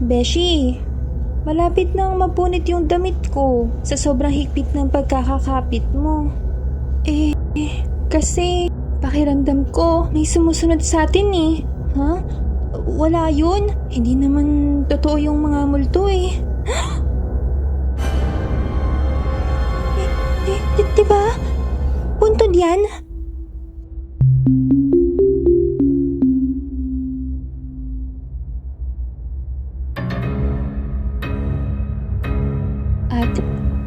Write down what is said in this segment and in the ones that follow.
Beshi, malapit nang mapunit yung damit ko sa sobrang higpit ng pagkakakapit mo. Kasi pakiramdam ko may sumusunod sa atin eh. Ha? Wala yun. Hindi naman totoo yung mga multo eh. Diba? Puntod yan? At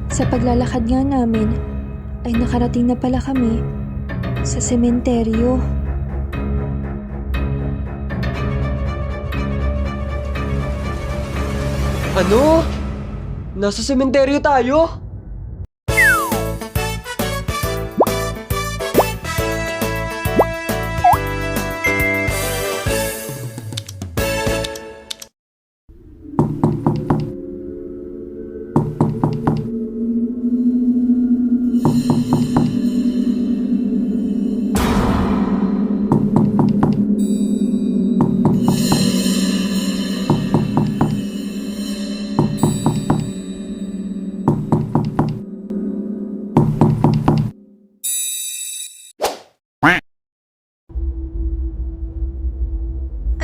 sa paglalakad nga namin, ay nakarating na pala kami sa sementeryo. Ano? Nasa sementeryo tayo?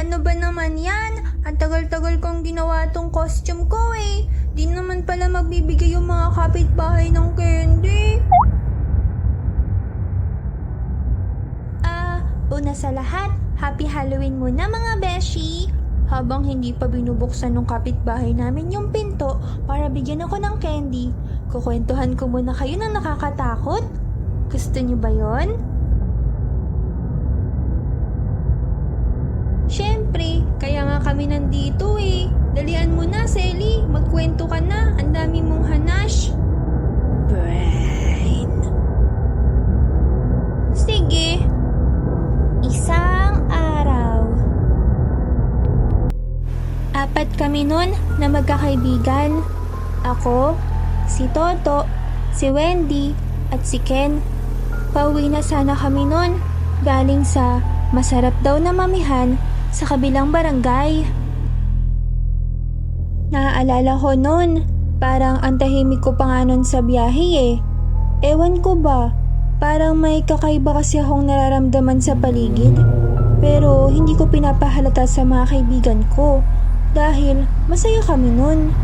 Ano ba naman yan? Ang tagal-tagal kong ginawa tong costume ko eh. Di naman pala magbibigay yung mga kapitbahay ng candy. Una sa lahat, Happy Halloween muna mga beshi! Habang hindi pa binubuksan ng kapitbahay namin yung pinto para bigyan ako ng candy, kukwentuhan ko muna kayo ng nakakatakot. Gusto niyo ba yon? Siyempre, kaya nga kami nandito eh. Dalian mo na, Selly. Magkwento ka na. Ang dami mong hanash. Brain. Sige. Isang araw. 4 kami nun na magkakaibigan. Ako, si Toto, si Wendy, at si Ken. Pauwi na sana kami nun. Galing sa masarap daw na mamihan sa kabilang barangay. Naaalala ko nun, parang ang tahimik ko pa nga nun sa biyahe eh. Ewan ko ba, parang may kakaiba kasi akong nararamdaman sa paligid. Pero hindi ko pinapahalata sa mga kaibigan ko dahil masaya kami nun.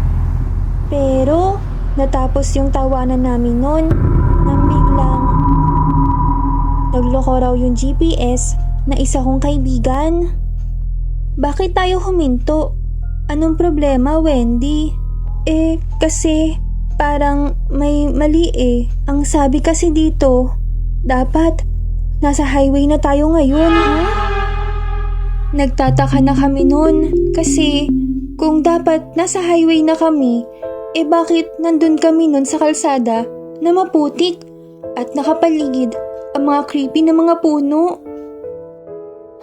Pero natapos yung tawanan namin nun nang biglang nagloko raw yung GPS na isa kong kaibigan. Bakit tayo huminto? Anong problema, Wendy? Kasi parang may mali eh. Ang sabi kasi dito, dapat nasa highway na tayo ngayon, ha? Nagtataka na kami nun kasi kung dapat nasa highway na kami, bakit nandun kami nun sa kalsada na maputik at nakapaligid ang mga creepy na mga puno?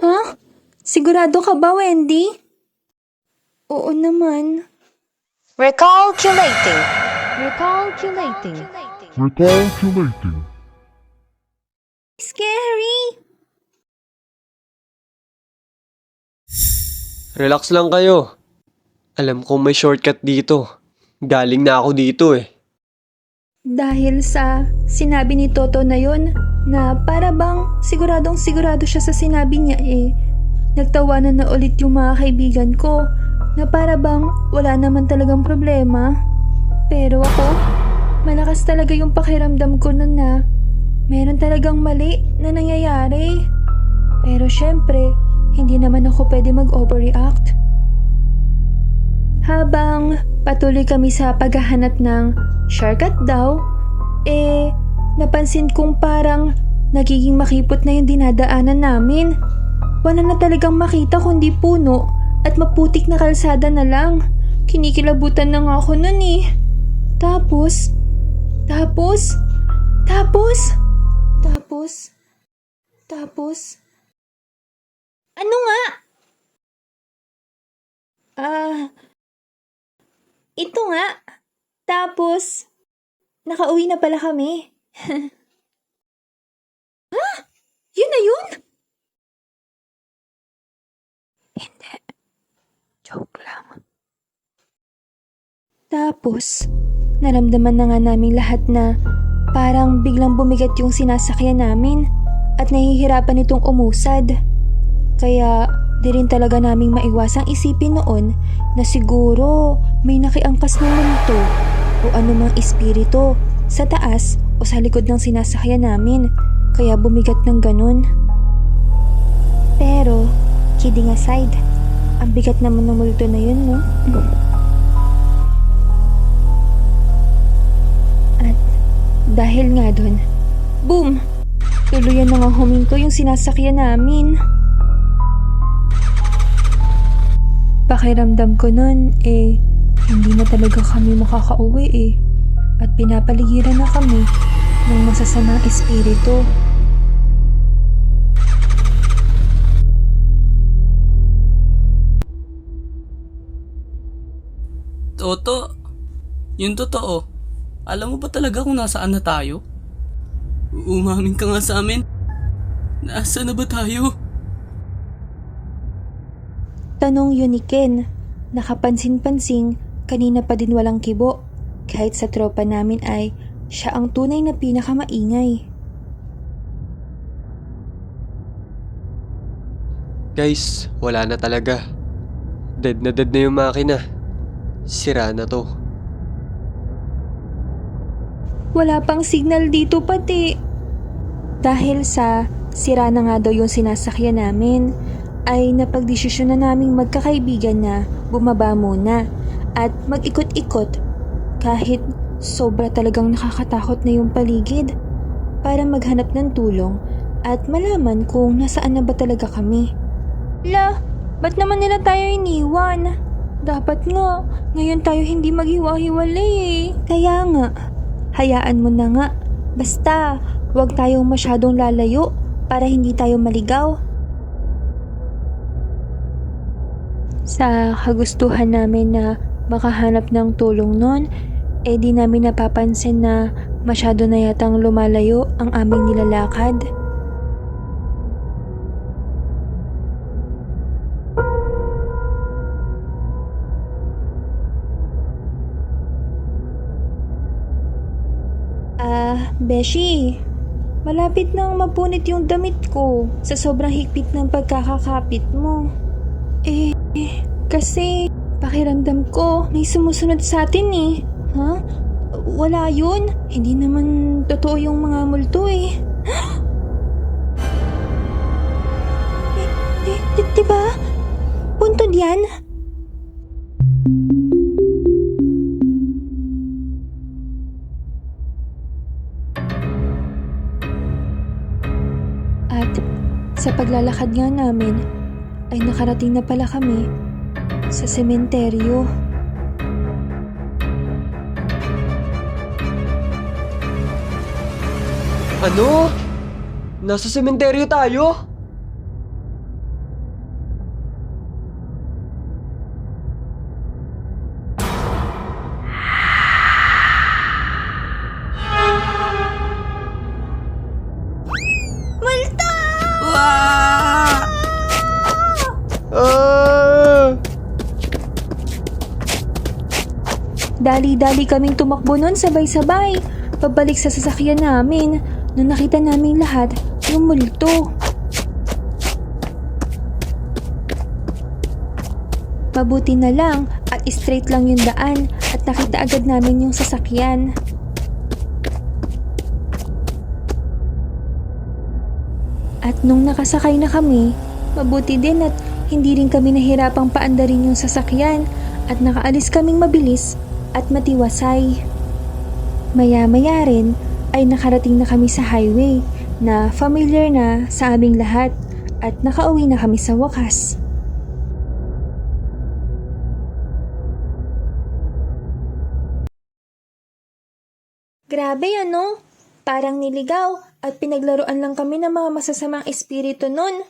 Ha? Sigurado ka ba, Wendy? Oo naman. Recalculating. Scary! Relax lang kayo. Alam kong may shortcut dito. Galing na ako dito eh. Dahil sa sinabi ni Toto na yon na para bang siguradong sigurado siya sa sinabi niya nagtawanan na ulit yung mga kaibigan ko na para bang wala naman talagang problema. Pero ako, malakas talaga yung pakiramdam ko nun na meron talagang mali na nangyayari. Pero syempre, hindi naman ako pwede mag-overreact. Habang patuloy kami sa paghahanap ng shortcut daw, napansin kong parang nagiging makipot na yung dinadaanan namin. Wala na talagang makita kundi puno at maputik na kalsada na lang. Kinikilabutan na nga ako nun eh. Tapos, ano nga? Ito nga. Tapos, nakauwi na pala kami. Ha? Yun na yun? Hindi. Joke lang. Tapos, naramdaman na nga namin lahat na parang biglang bumigat yung sinasakyan namin at nahihirapan itong umusad. Kaya di rin talaga naming maiwasang isipin noon na siguro may nakiangkas ng multo o anumang espiritu sa taas o sa likod ng sinasakyan namin kaya bumigat ng ganun. Pero, kidding aside, ang bigat naman ng multo na yun, no? At dahil nga dun, boom! Tuluyan na nga huminto yung sinasakyan namin. Pakiramdam ko nun, hindi na talaga kami makakauwi at pinapaligiran na kami ng masasamang espiritu. Toto, yung totoo, alam mo ba talaga kung nasaan na tayo? Umamin ka nga sa amin. Nasaan na ba tayo? Tanong yun ni Ken. Nakapansin-pansing, kanina pa din walang kibo. Kahit sa tropa namin ay siya ang tunay na pinakamaingay. Guys, wala na talaga. Dead na yung makina. Sira na to. Wala pang signal dito pati. Dahil sa sira na nga daw yung sinasakyan namin, ay napagdesisyon na naming magkakaibigan na bumaba muna at mag-ikot-ikot kahit sobra talagang nakakatakot na yung paligid para maghanap ng tulong at malaman kung nasaan na ba talaga kami. Ba't naman nila tayo iniwan? Dapat nga, ngayon tayo hindi maghiwa-hiwalay. Kaya nga, hayaan mo na nga. Basta, huwag tayong masyadong lalayo para hindi tayo maligaw. Sa kagustuhan namin na makahanap ng tulong nun, di namin napapansin na masyado na yatang lumalayo ang aming nilalakad. Beshi, malapit nang mapunit yung damit ko sa sobrang higpit ng pagkakakapit mo. Kasi pakiramdam ko may sumusunod sa atin Ha? Wala yun. Hindi naman totoo yung mga multo Diba? Puntod yan? At sa paglalakad nga namin, ay nakarating na pala kami sa sementeryo. Ano? Nasa sementeryo tayo? Wah! Dali-dali kaming tumakbo nun sabay-sabay, pabalik sa sasakyan namin nung nakita namin lahat yung multo. Mabuti na lang at straight lang yung daan at nakita agad namin yung sasakyan. At nung nakasakay na kami, mabuti din at hindi rin kami nahirapang paandarin yung sasakyan at nakaalis kaming mabilis at matiwasay. Maya-maya rin ay nakarating na kami sa highway na familiar na sa aming lahat at nakauwi na kami sa wakas. Grabe ano? Parang niligaw at pinaglaruan lang kami ng mga masasamang espiritu nun.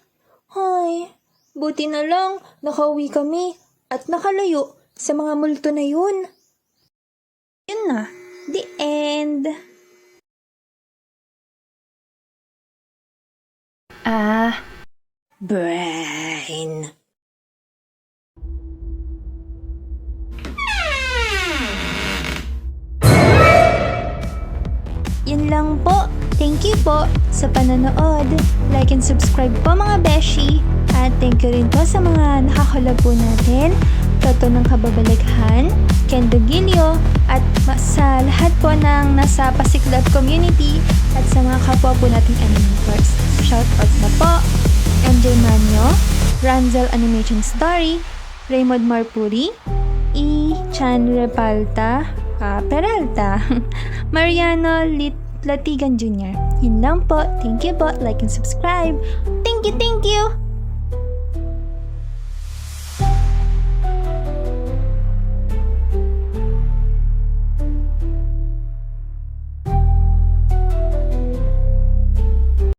Hay, buti na lang nakauwi kami at nakalayo sa mga multo na yun. Yun na, the end. Brain. Yun lang po. Thank you po sa panonood. Like and subscribe po mga beshi. At thank you rin po sa mga nakakulab po natin. Toto ng Kababalaghan, Ken Dugilio, at sa lahat po ng nasa Pasiklab community at sa mga kapwa po nating animators. Shoutout na po. MJ Manyo, Ranzel Animation Story, Raymond Marpuri, Chan Peralta, Mariano Latigan Jr. Yun lang po. Thank you po. Like and subscribe. Thank you, thank you!